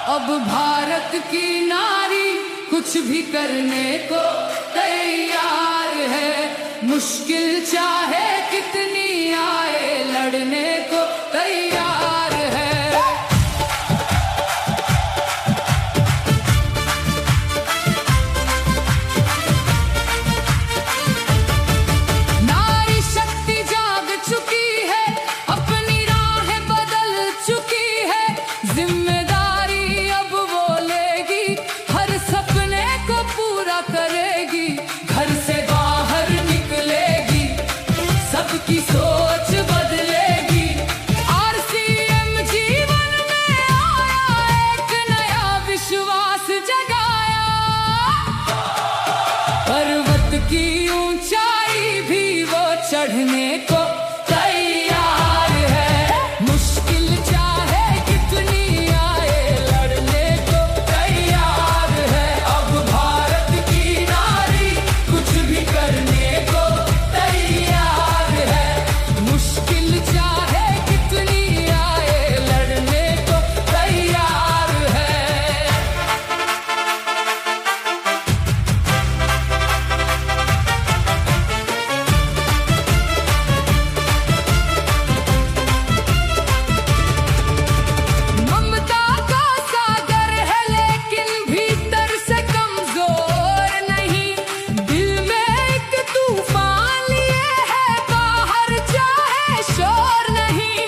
अब भारत की नारी कुछ भी करने को तैयार है। मुश्किल चाहे कितनी आए लड़ने को तैयार है। नारी शक्ति जाग चुकी है, अपनी राहें बदल चुकी है। जिम्मेदारी अब वो लेगी, हर सपने को पूरा करेगी। घर से बाहर निकलेगी, सबकी सोच बदलेगी। आरसीएम जीवन में आया, एक नया विश्वास जगाया। पर्वत की ऊंचाई भी वो चढ़ने को तैयार है। मुश्किल चाहे कितनी आए लड़ने को तैयार है। अब भारत की नारी कुछ भी करने को तैयार है। मुश्किल चाहे कितनी आए लड़ने को तैयार है। ममता का सागर है लेकिन भीतर से कमजोर नहीं। दिल में एक तूफान लिए है, बाहर चाहे शोर नहीं।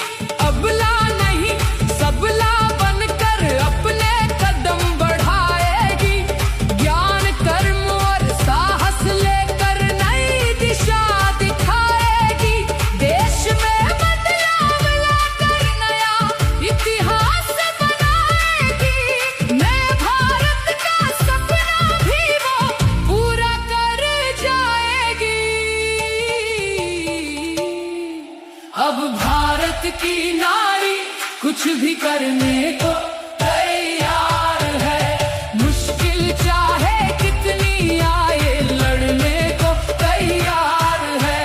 अबला नहीं सबला बनकर अपने कदम बढ़ाएगी। ज्ञान कर्म और साहस लेकर नई दिशा दिखाएगी। देश में बदलाव लाकर नया इतिहास बनाएगी। नए भारत का सपना भी वो पूरा कर जाएगी। अब भारत की नारी कुछ भी करने को तैयार है। मुश्किल चाहे कितनी आए लड़ने को तैयार है।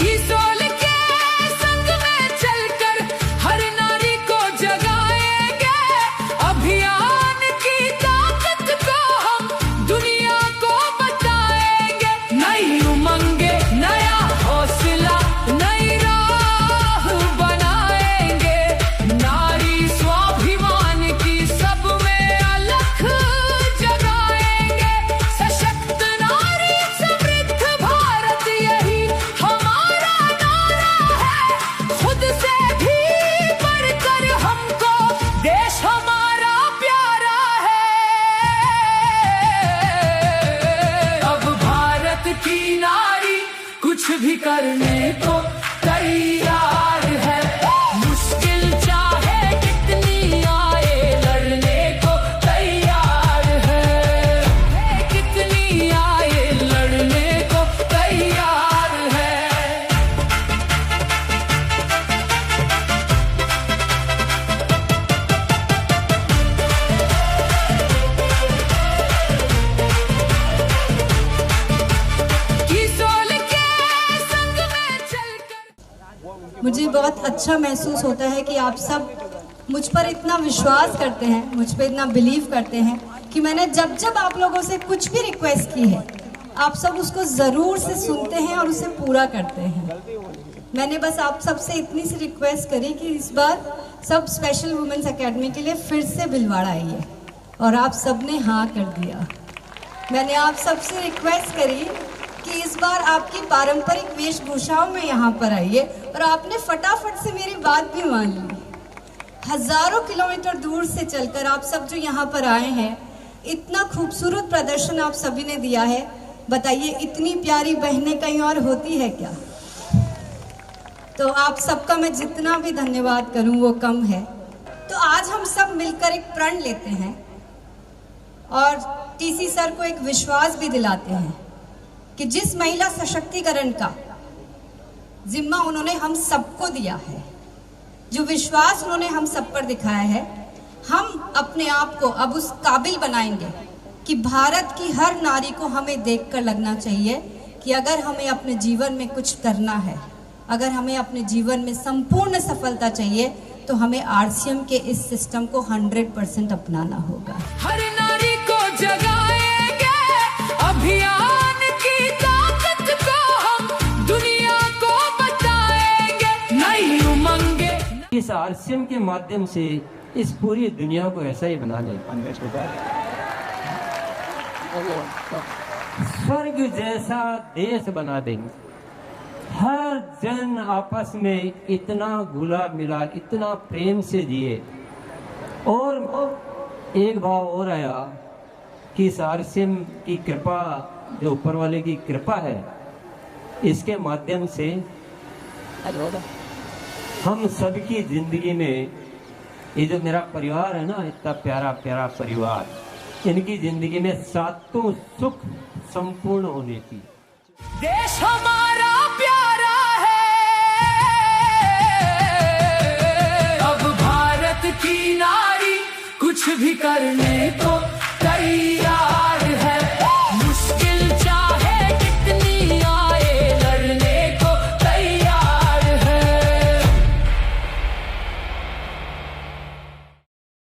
किसोल के संग में चलकर हर नारी को जगाएंगे। अभियान की ताकत को हम दुनिया को बताएंगे। नई उमंगे नया हौसला नई राह बनाएंगे। नारी स्वाभिमान की सब में अलख जगाएंगे। सशक्त नारी समृद्ध भारत यही हमारा नारा है। खुद से भी बढ़कर हमको देश हमारा प्यारा है। अब भारत की नारी कुछ भी करने को तैयार है। मुश्किल चाहे कितनी आए लड़ने को तैयार है। कितनी आए लड़ने को तैयार है। किसोल के संग में चलकर मुझे बहुत अच्छा महसूस होता है कि आप सब मुझ पर इतना विश्वास करते हैं, मुझ पर इतना बिलीव करते हैं कि मैंने जब जब आप लोगों से कुछ भी रिक्वेस्ट की है, आप सब उसको ज़रूर से सुनते हैं और उसे पूरा करते हैं। मैंने बस आप सब से इतनी सी रिक्वेस्ट करी कि इस बार सब स्पेशल वुमेन्स एकेडमी के लिए फिर से भिलवाड़ा आइए, और आप सब ने हाँ कर दिया। मैंने आप सब से रिक्वेस्ट करी कि इस बार आपकी पारंपरिक वेशभूषाओं में यहाँ पर आइए, और आपने फटाफट से मेरी बात भी मान ली। हजारों किलोमीटर दूर से चलकर आप सब जो यहाँ पर आए हैं, इतना खूबसूरत प्रदर्शन आप सभी ने दिया है। बताइए, इतनी प्यारी बहनें कहीं और होती है क्या? तो आप सबका मैं जितना भी धन्यवाद करूं वो कम है। तो आज हम सब मिलकर एक प्रण लेते हैं और टीसी सर को एक विश्वास भी दिलाते हैं कि जिस महिला सशक्तिकरण का जिम्मा उन्होंने हम सबको दिया है, जो विश्वास उन्होंने हम सब पर दिखाया है, हम अपने आप को अब उस काबिल बनाएंगे कि भारत की हर नारी को हमें देखकर लगना चाहिए कि अगर हमें अपने जीवन में कुछ करना है, अगर हमें अपने जीवन में संपूर्ण सफलता चाहिए, तो हमें आरसीएम के इस सिस्टम को 100% अपनाना होगा। हर नारी को जगाएंगे, अभियान की ताकत को हम दुनिया को बताएंगे, नई उमंगे। इस आरसीएम के माध्यम से इस पूरी दुनिया को ऐसा ही बना ले, स्वर्ग जैसा देश बना देंगे। हर जन आपस में इतना घुला मिला, इतना प्रेम से जिए। और एक भाव और आया कि इस आरसीएम की कृपा, जो ऊपर वाले की कृपा है, इसके माध्यम से हम सबकी जिंदगी में, ये जो मेरा परिवार है ना, इतना प्यारा प्यारा परिवार, इनकी जिंदगी में सातों सुख संपूर्ण होने की। देश हमारा प्यारा है, अब भारत की नारी कुछ भी करने को